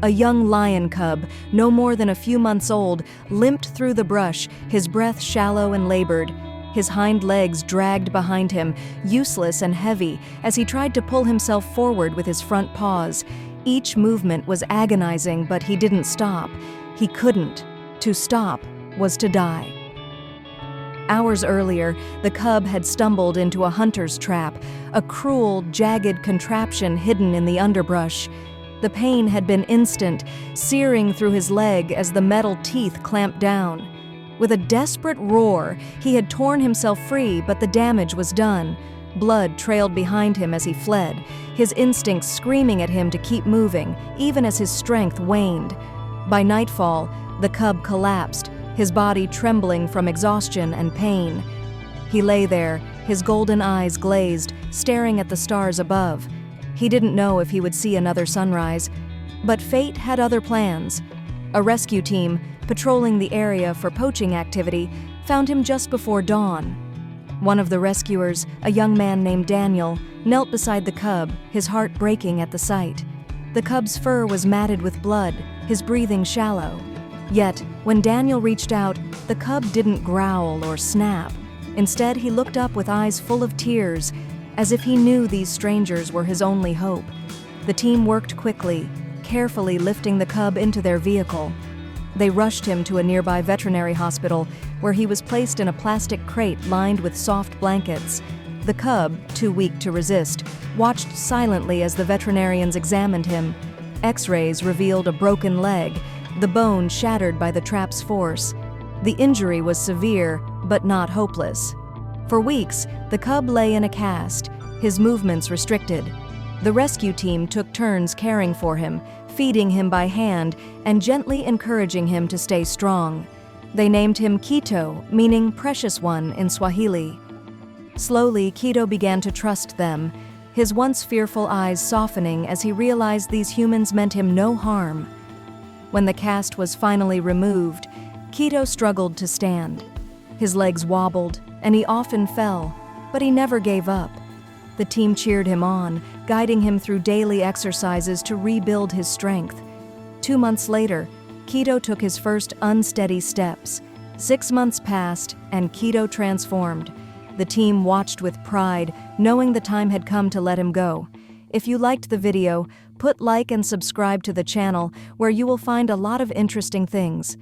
A young lion cub, no more than a few months old, limped through the brush, his breath shallow and labored. His hind legs dragged behind him, useless and heavy, as he tried to pull himself forward with his front paws. Each movement was agonizing, but he didn't stop. He couldn't. To stop was to die. Hours earlier, the cub had stumbled into a hunter's trap, a cruel, jagged contraption hidden in the underbrush. The pain had been instant, searing through his leg as the metal teeth clamped down. With a desperate roar, he had torn himself free, but the damage was done. Blood trailed behind him as he fled, his instincts screaming at him to keep moving, even as his strength waned. By nightfall, the cub collapsed, his body trembling from exhaustion and pain. He lay there, his golden eyes glazed, staring at the stars above. He didn't know if he would see another sunrise, but fate had other plans. A rescue team, patrolling the area for poaching activity, found him just before dawn. One of the rescuers, a young man named Daniel, knelt beside the cub, his heart breaking at the sight. The cub's fur was matted with blood, his breathing shallow. Yet, when Daniel reached out, the cub didn't growl or snap. Instead, he looked up with eyes full of tears, as if he knew these strangers were his only hope. The team worked quickly, carefully lifting the cub into their vehicle. They rushed him to a nearby veterinary hospital, where he was placed in a plastic crate lined with soft blankets. The cub, too weak to resist, watched silently as the veterinarians examined him. X-rays revealed a broken leg, the bone shattered by the trap's force. The injury was severe, but not hopeless. For weeks, the cub lay in a cast, his movements restricted. The rescue team took turns caring for him, feeding him by hand and gently encouraging him to stay strong. They named him Quito, meaning precious one in Swahili. Slowly, Quito began to trust them, his once fearful eyes softening as he realized these humans meant him no harm. When the cast was finally removed, Quito struggled to stand. His legs wobbled, and he often fell, but he never gave up. The team cheered him on, guiding him through daily exercises to rebuild his strength. 2 months later, Quito took his first unsteady steps. 6 months passed, and Quito transformed. The team watched with pride, knowing the time had come to let him go. If you liked the video, put like and subscribe to the channel, where you will find a lot of interesting things.